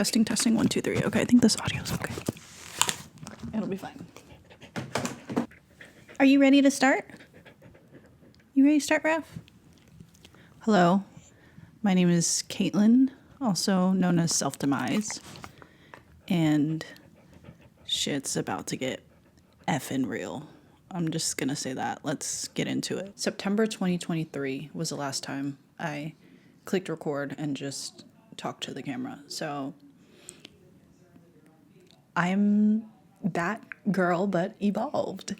Testing, testing, 1, 2, 3. Okay, I think this audio's okay. It'll be fine. Are you ready to start? You ready to start, Raph? Hello, my name is Caitlin, also known as Self-Demise, and shit's about to get effing real. I'm just gonna say that. Let's get into it. September 2023 was the last time I clicked record and just talked to the camera. So I'm that girl, but evolved.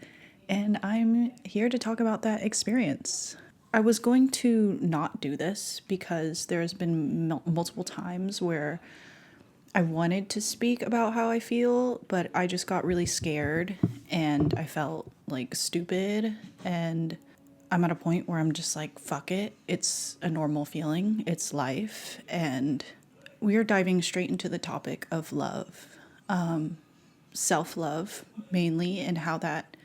And I'm here to talk about that experience. I was going to not do this because there's been multiple times where I wanted to speak about how I feel, but I just got really scared and I felt like stupid. And I'm at a point where I'm just like, fuck it. It's a normal feeling. It's life. And we are diving straight into the topic of love, self-love mainly, and how that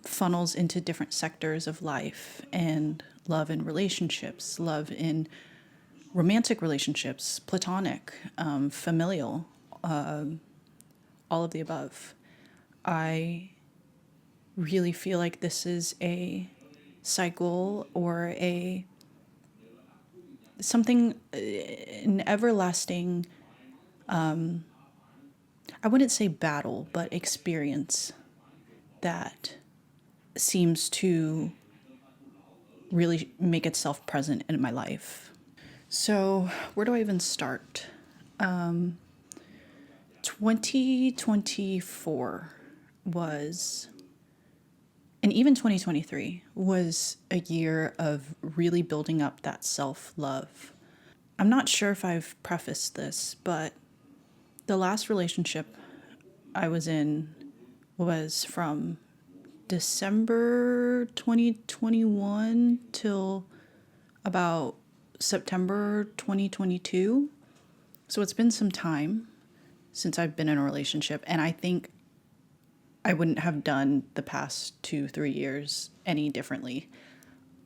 funnels into different sectors of life, and love in relationships, love in romantic relationships, platonic, familial, all of the above. I really feel like this is a cycle or an everlasting, I wouldn't say battle, but experience that seems to really make itself present in my life. So where do I even start? 2024 was, and even 2023 was a year of really building up that self-love. I'm not sure if I've prefaced this, but the last relationship I was in was from December 2021 till about September 2022. So it's been some time since I've been in a relationship, and I think I wouldn't have done the past 2-3 years any differently.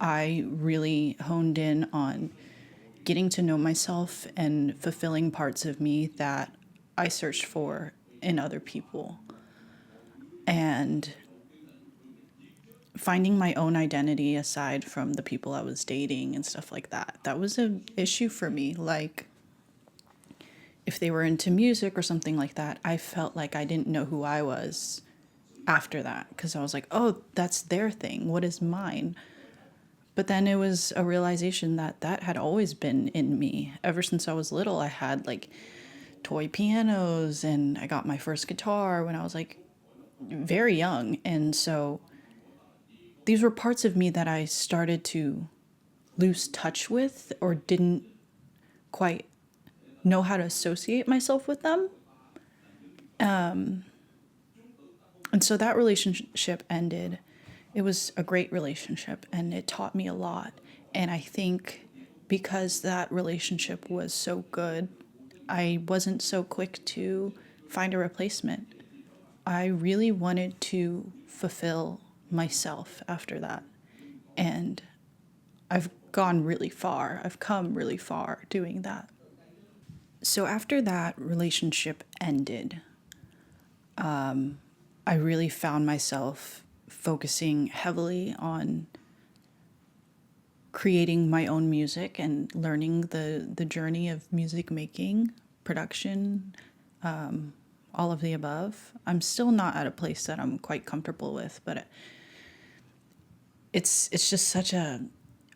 I really honed in on getting to know myself and fulfilling parts of me that I searched for in other people, and finding my own identity aside from the people I was dating and stuff like that. That was an issue for me. Like, if they were into music or something like that, I felt like I didn't know who I was after that, because I was like, oh, that's their thing. What is mine? But then it was a realization that that had always been in me. Ever since I was little, I had like toy pianos, and I got my first guitar when I was like very young. And so these were parts of me that I started to lose touch with, or didn't quite know how to associate myself with them. And so that relationship ended. It was a great relationship, and it taught me a lot. And I think because that relationship was so good, I wasn't so quick to find a replacement. I really wanted to fulfill myself after that. And I've gone really far. I've come really far doing that. So after that relationship ended, I really found myself focusing heavily on creating my own music and learning the journey of music making, production, all of the above. I'm still not at a place that I'm quite comfortable with, but it's just such a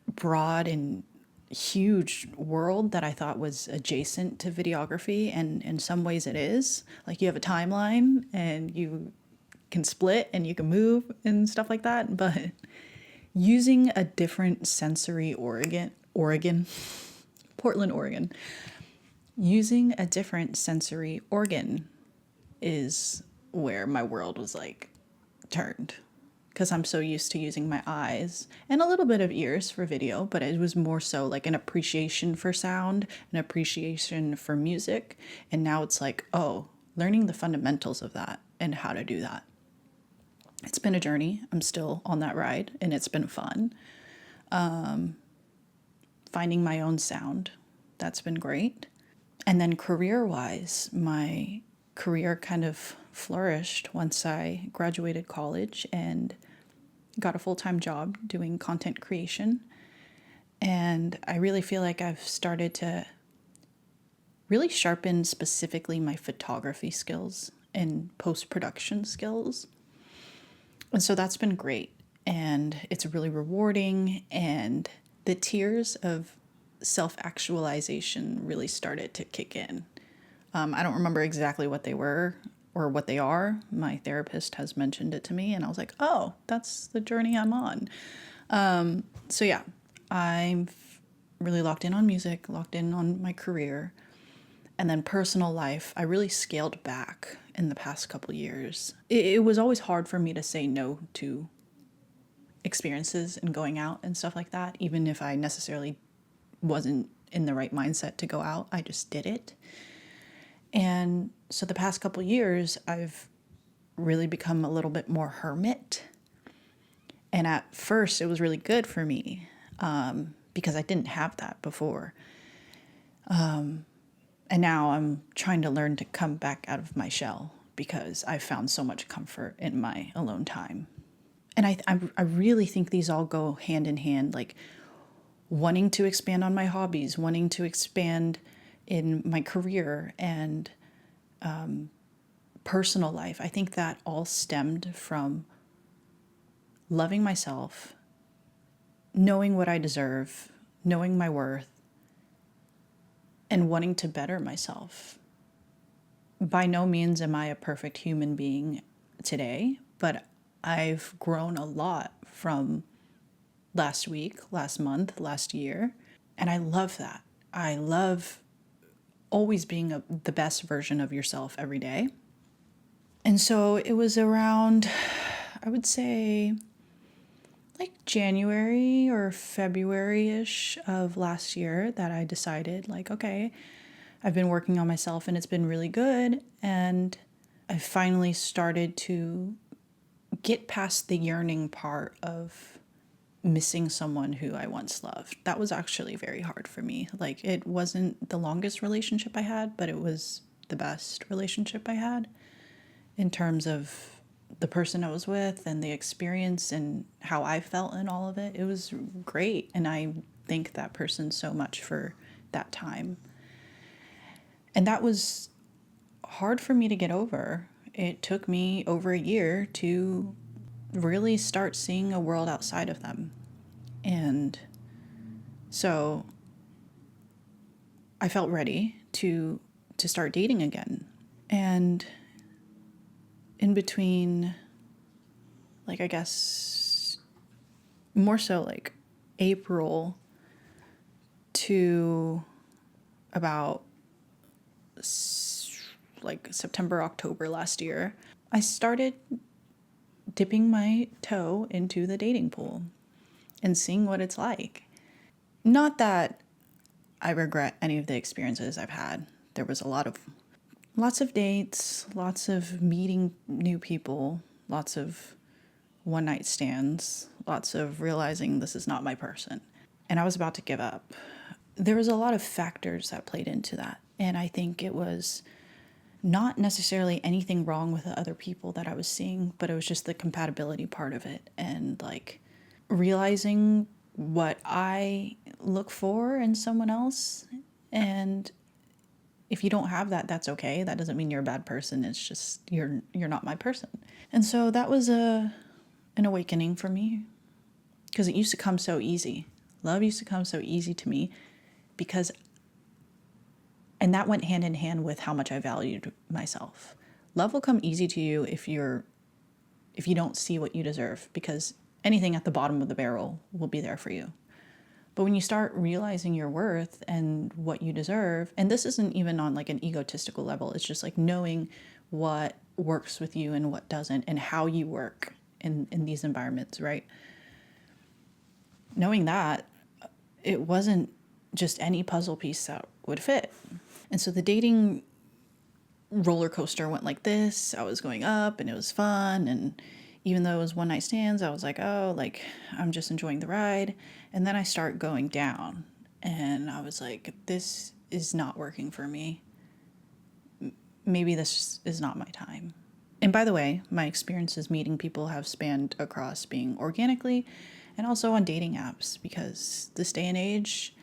broad and huge world that I thought was adjacent to videography, and in some ways it is. Like, you have a timeline and you can split and you can move and stuff like that, but using a different sensory Portland, Oregon, using a different sensory organ is where my world was like turned, because I'm so used to using my eyes and a little bit of ears for video, but it was more so like an appreciation for sound, an appreciation for music. And now it's like, oh, learning the fundamentals of that and how to do that. It's been a journey. I'm still on that ride, and it's been fun. Finding my own sound, that's been great. And then career wise, my career kind of flourished once I graduated college and got a full time job doing content creation. And I really feel like I've started to really sharpen specifically my photography skills and post production skills. And so that's been great. And it's really rewarding. And the tears of self actualization really started to kick in. I don't remember exactly what they were or what they are. My therapist has mentioned it to me, and I was like, oh, that's the journey I'm on. So, yeah, I'm really locked in on music, locked in on my career. And then personal life, I really scaled back in the past couple years. It was always hard for me to say no to experiences and going out and stuff like that, even if I necessarily wasn't in the right mindset to go out. I just did it. And so the past couple years, I've really become a little bit more hermit. And at first, it was really good for me because I didn't have that before. And now I'm trying to learn to come back out of my shell because I found so much comfort in my alone time. And I really think these all go hand in hand, like wanting to expand on my hobbies, wanting to expand in my career and personal life. I think that all stemmed from loving myself, knowing what I deserve, knowing my worth, and wanting to better myself. By no means am I a perfect human being today, but I've grown a lot from last week, last month, last year. And I love that. I love always being the best version of yourself every day. And so it was around, I would say, like January or February-ish of last year that I decided, like, okay, I've been working on myself and it's been really good. And I finally started to get past the yearning part of missing someone who I once loved. That was actually very hard for me. Like, it wasn't the longest relationship I had, but it was the best relationship I had in terms of the person I was with and the experience and how I felt in all of it. It was great. And I thank that person so much for that time. And that was hard for me to get over. It took me over a year to really start seeing a world outside of them. And so I felt ready to start dating again. And in between, like, I guess more so like April to about like September, October last year, I started dipping my toe into the dating pool and seeing what it's like. Not that I regret any of the experiences I've had. There was lots of dates, lots of meeting new people, lots of one night stands, lots of realizing this is not my person. And I was about to give up. There was a lot of factors that played into that. And I think it was not necessarily anything wrong with the other people that I was seeing, but it was just the compatibility part of it. And like realizing what I look for in someone else. And if you don't have that, that's okay. That doesn't mean you're a bad person. It's just you're not my person. And so that was an awakening for me because it used to come so easy. Love used to come so easy to me because, and that went hand in hand with how much I valued myself. Love will come easy to you if you don't see what you deserve, because anything at the bottom of the barrel will be there for you. But when you start realizing your worth and what you deserve, and this isn't even on like an egotistical level, it's just like knowing what works with you and what doesn't, and how you work in these environments, right? Knowing that, it wasn't just any puzzle piece that would fit. And so the dating roller coaster went like this. I was going up and it was fun. And even though it was one night stands, I was like, oh, like I'm just enjoying the ride. And then I start going down and I was like, this is not working for me. Maybe this is not my time. And by the way, my experiences meeting people have spanned across being organically and also on dating apps, because this day and age,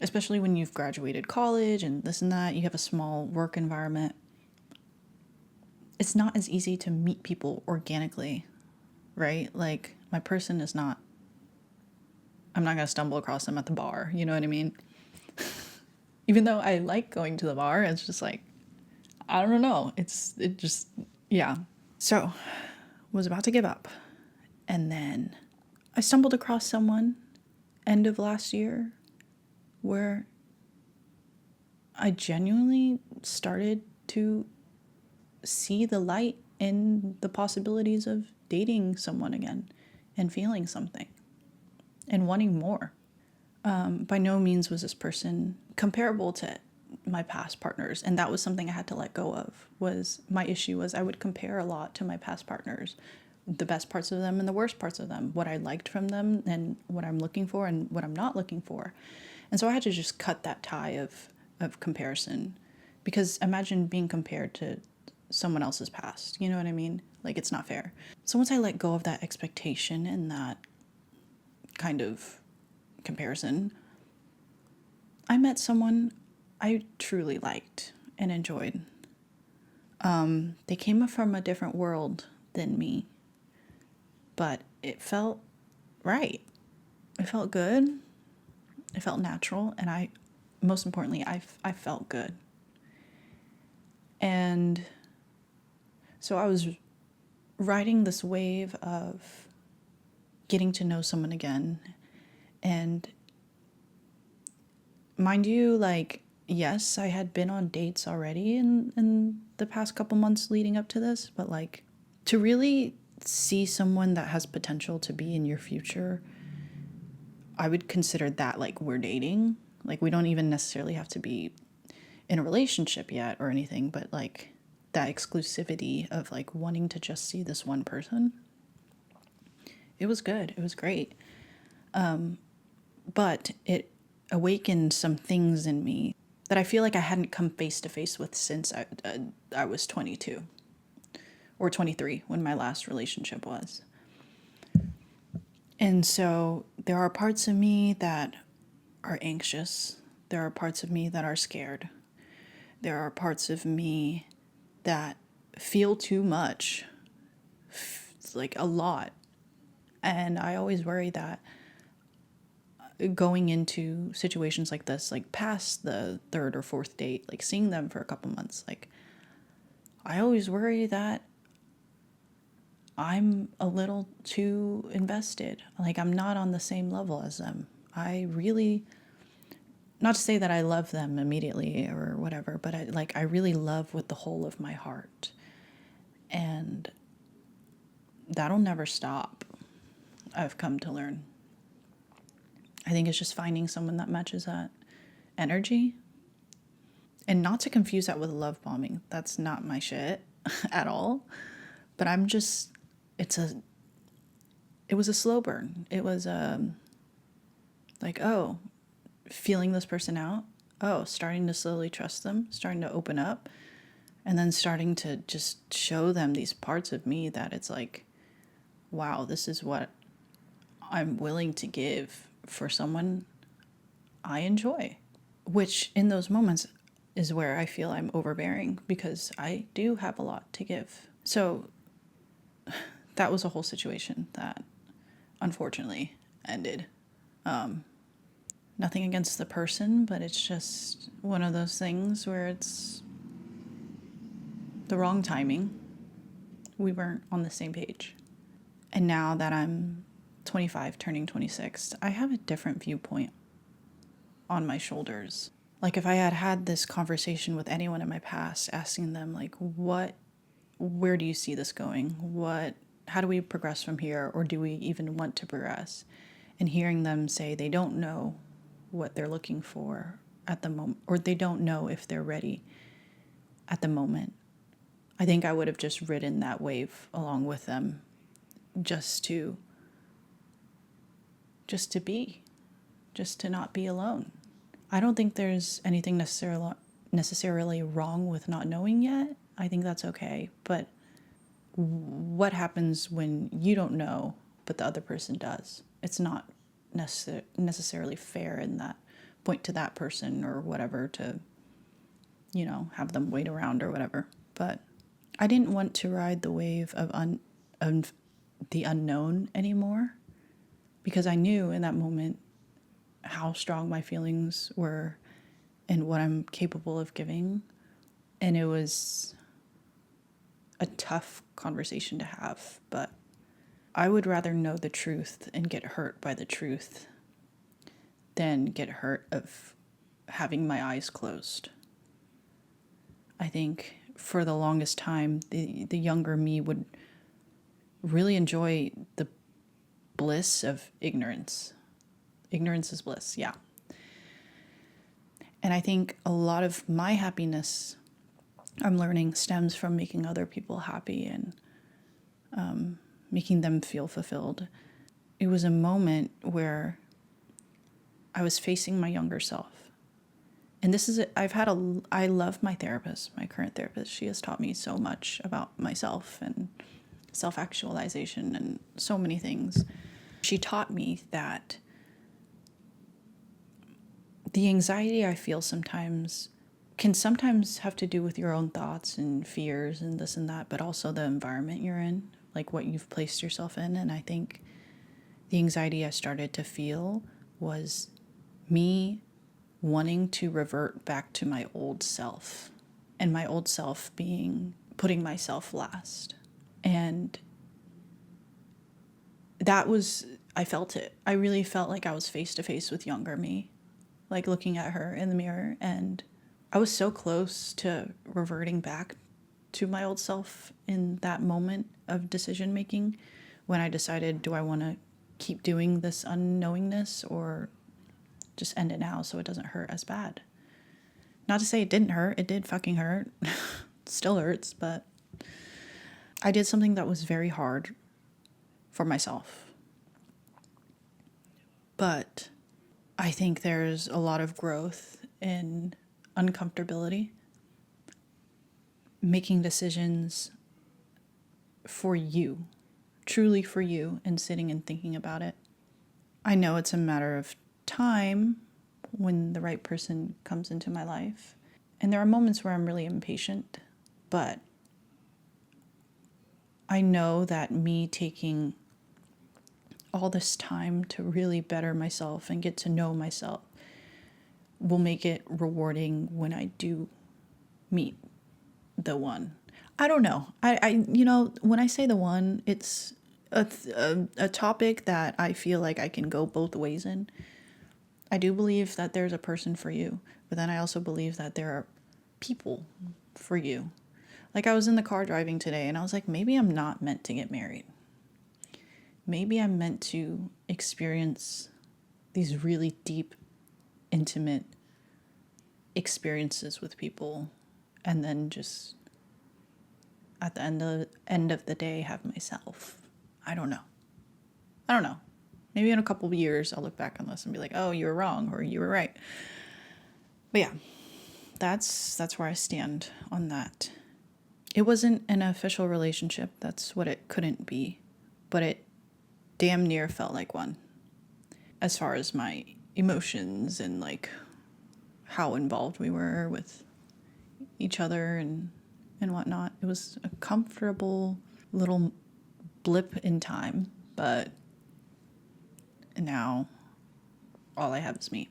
especially when you've graduated college and this and that, you have a small work environment, it's not as easy to meet people organically, right? Like, my person is not, I'm not going to stumble across them at the bar, you know what I mean? Even though I like going to the bar, it's just like, I don't know. It just, yeah. So, was about to give up. And then I stumbled across someone end of last year where I genuinely started to see the light in the possibilities of dating someone again and feeling something and wanting more. By no means was this person comparable to my past partners, and that was something I had to let go of. Was my issue was I would compare a lot to my past partners, the best parts of them and the worst parts of them, what I liked from them and what I'm looking for and what I'm not looking for. And so I had to just cut that tie of comparison, because imagine being compared to someone else's past, you know what I mean? Like, it's not fair. So once I let go of that expectation and that kind of comparison, I met someone I truly liked and enjoyed. They came from a different world than me, but it felt right. It felt good. It felt natural. And most importantly, I felt good. And so I was riding this wave of getting to know someone again. And mind you, like, yes, I had been on dates already in the past couple months leading up to this, but like, to really see someone that has potential to be in your future, I would consider that like we're dating. Like, we don't even necessarily have to be in a relationship yet or anything, but like that exclusivity of like wanting to just see this one person. It was good. It was great. But it awakened some things in me that I feel like I hadn't come face to face with since I was 22 or 23 when my last relationship was. And so there are parts of me that are anxious. There are parts of me that are scared. There are parts of me that feel too much, like a lot. And I always worry that going into situations like this, like past the third or fourth date, like seeing them for a couple months, like, I always worry that I'm a little too invested. Like, I'm not on the same level as them. I really, not to say that I love them immediately or whatever, but I really love with the whole of my heart. And that'll never stop, I've come to learn. I think it's just finding someone that matches that energy. And not to confuse that with love bombing. That's not my shit at all. But I'm just, it was a slow burn. It was like, oh, feeling this person out. Oh, starting to slowly trust them, starting to open up, and then starting to just show them these parts of me that it's like, wow, this is what I'm willing to give for someone I enjoy. Which in those moments is where I feel I'm overbearing, because I do have a lot to give. So that was a whole situation that unfortunately ended. Nothing against the person, but it's just one of those things where it's the wrong timing. We weren't on the same page. And now that I'm 25, turning 26, I have a different viewpoint on my shoulders. Like, if I had had this conversation with anyone in my past, asking them like, where do you see this going? How do we progress from here? Or do we even want to progress? And hearing them say they don't know what they're looking for at the moment, or they don't know if they're ready at the moment, I think I would have just ridden that wave along with them, just to be, just to not be alone. I don't think there's anything necessarily wrong with not knowing yet. I think that's okay. But what happens when you don't know, but the other person does? It's not necessarily fair in that point to that person or whatever to, have them wait around or whatever. But I didn't want to ride the wave of the unknown anymore, because I knew in that moment how strong my feelings were and what I'm capable of giving. And it was a tough conversation to have, but I would rather know the truth and get hurt by the truth than get hurt of having my eyes closed. I think for the longest time, the younger me would really enjoy the bliss of ignorance. Ignorance is bliss, yeah. And I think a lot of my happiness, I'm learning, stems from making other people happy and making them feel fulfilled. It was a moment where I was facing my younger self. And this is, I love my therapist, my current therapist. She has taught me so much about myself and self-actualization and so many things. She taught me that the anxiety I feel sometimes can sometimes have to do with your own thoughts and fears and this and that, but also the environment you're in, like what you've placed yourself in. And I think the anxiety I started to feel was me wanting to revert back to my old self, and my old self being putting myself last. And that was, I felt it. I really felt like I was face to face with younger me, like looking at her in the mirror, and I was so close to reverting back to my old self in that moment of decision making when I decided, do I want to keep doing this unknowingness or just end it now so it doesn't hurt as bad? Not to say it didn't hurt. It did fucking hurt. Still hurts, but I did something that was very hard for myself. But I think there's a lot of growth in uncomfortability, making decisions for you, truly for you, and sitting and thinking about it. I know it's a matter of time when the right person comes into my life. And there are moments where I'm really impatient, but I know that me taking all this time to really better myself and get to know myself will make it rewarding when I do meet the one. I don't know. When I say the one, it's a topic that I feel like I can go both ways in. I do believe that there's a person for you, but then I also believe that there are people for you. Like I was in the car driving today and I was like, maybe I'm not meant to get married. Maybe I'm meant to experience these really deep, intimate experiences with people and then just at the end of the day have myself. I don't know. Maybe in a couple of years I'll look back on this and be like, oh, you were wrong or you were right. But yeah, that's where I stand on that. It wasn't an official relationship. That's what it couldn't be. But it damn near felt like one. As far as my emotions and like how involved we were with each other and whatnot. It was a comfortable little blip in time, but now all I have is me.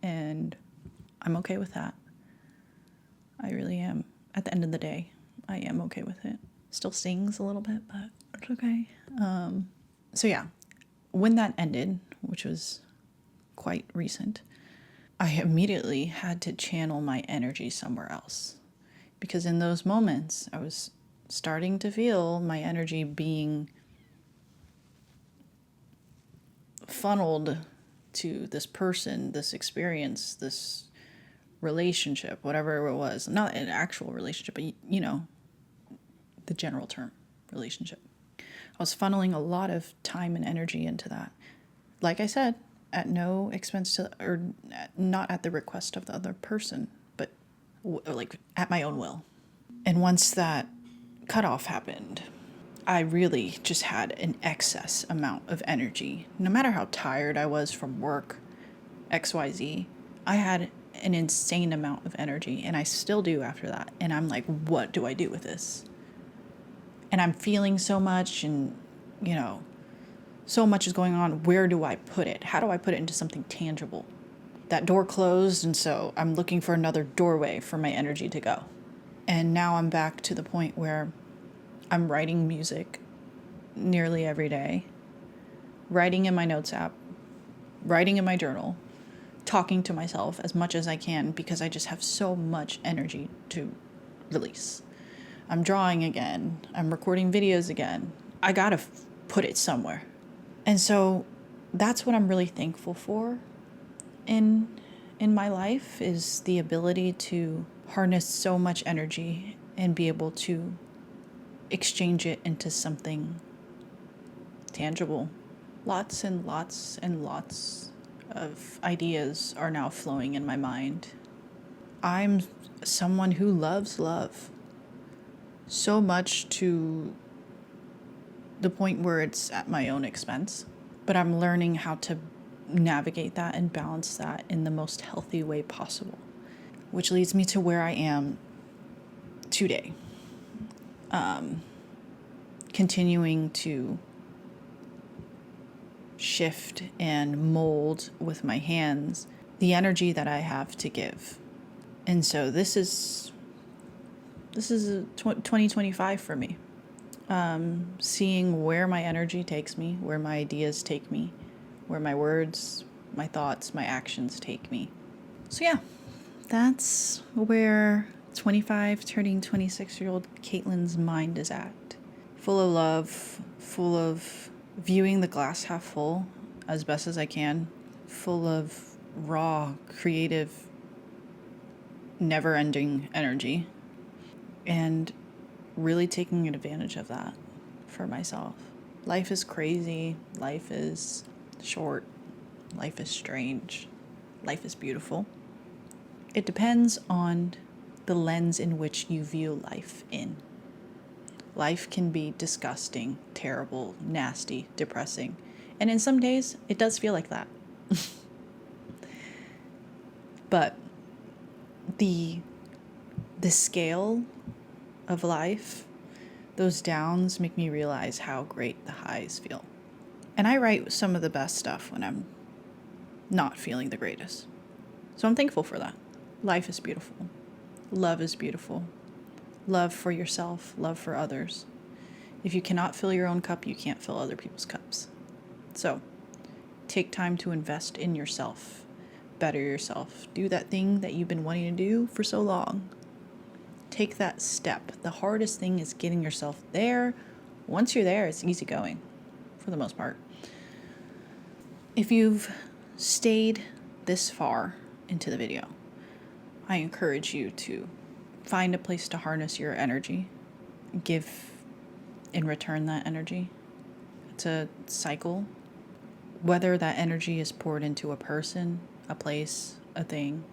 And I'm okay with that. I really am. At the end of the day, I am okay with it. Still stings a little bit, but it's okay. So yeah, when that ended, which was quite recent, I immediately had to channel my energy somewhere else. Because in those moments, I was starting to feel my energy being funneled to this person, this experience, this relationship, whatever it was. Not an actual relationship, but the general term, relationship. I was funneling a lot of time and energy into that. Like I said, at no expense to, or not at the request of the other person, but like at my own will. And once that cutoff happened, I really just had an excess amount of energy. No matter how tired I was from work, XYZ, I had an insane amount of energy, and I still do after that. And I'm like, what do I do with this? And I'm feeling so much, and, you know, so much is going on. Where do I put it? How do I put it into something tangible? That door closed, and so I'm looking for another doorway for my energy to go. And now I'm back to the point where I'm writing music nearly every day, writing in my notes app, writing in my journal, talking to myself as much as I can because I just have so much energy to release. I'm drawing again. I'm recording videos again. I gotta put it somewhere. And so that's what I'm really thankful for in my life, is the ability to harness so much energy and be able to exchange it into something tangible. Lots and lots and lots of ideas are now flowing in my mind. I'm someone who loves love so much to the point where it's at my own expense, but I'm learning how to navigate that and balance that in the most healthy way possible, which leads me to where I am today. Continuing to shift and mold with my hands the energy that I have to give. And so this is 2025 for me. Seeing where my energy takes me, where my ideas take me, where my words, my thoughts, my actions take me. So yeah, that's where 25 turning 26-year-old Caitlin's mind is at. Full of love, full of viewing the glass half full as best as I can, full of raw, creative, never-ending energy, and really taking advantage of that for myself. Life is crazy. Life is short. Life is strange. Life is beautiful. It depends on the lens in which you view life in. Life can be disgusting, terrible, nasty, depressing. And in some days, it does feel like that. But the scale of life, those downs make me realize how great the highs feel. And I write some of the best stuff when I'm not feeling the greatest. So I'm thankful for that. Life is beautiful. Love is beautiful. Love for yourself, love for others. If you cannot fill your own cup, you can't fill other people's cups. So take time to invest in yourself, better yourself. Do that thing that you've been wanting to do for so long. Take that step. The hardest thing is getting yourself there. Once you're there, it's easy going, for the most part. If you've stayed this far into the video, I encourage you to find a place to harness your energy. Give in return that energy. It's a cycle. Whether that energy is poured into a person, a place, a thing,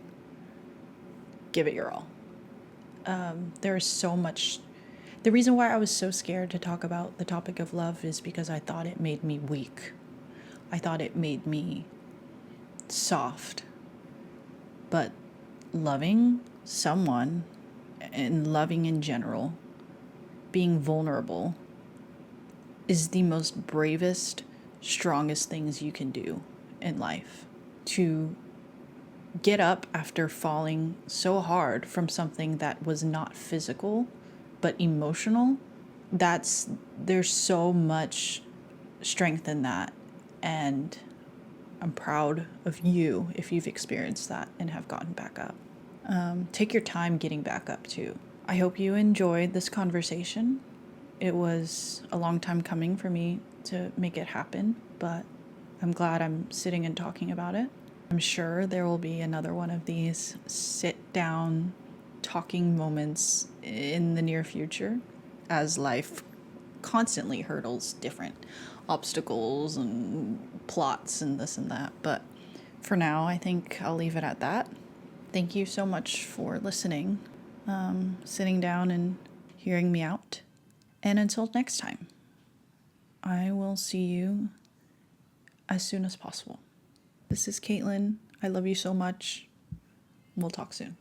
give it your all. There is so much. The reason why I was so scared to talk about the topic of love is because I thought it made me weak. I thought it made me soft. But loving someone and loving in general, being vulnerable, is the most bravest, strongest things you can do in life. To get up after falling so hard from something that was not physical but emotional, there's so much strength in that, and I'm proud of you if you've experienced that and have gotten back up. Take your time getting back up too. I hope you enjoyed this conversation. It was a long time coming for me to make it happen, but I'm glad I'm sitting and talking about it. I'm sure there will be another one of these sit down talking moments in the near future, as life constantly hurdles different obstacles and plots and this and that. But for now, I think I'll leave it at that. Thank you so much for listening, sitting down and hearing me out. And until next time, I will see you as soon as possible. This is Caitlin. I love you so much. We'll talk soon.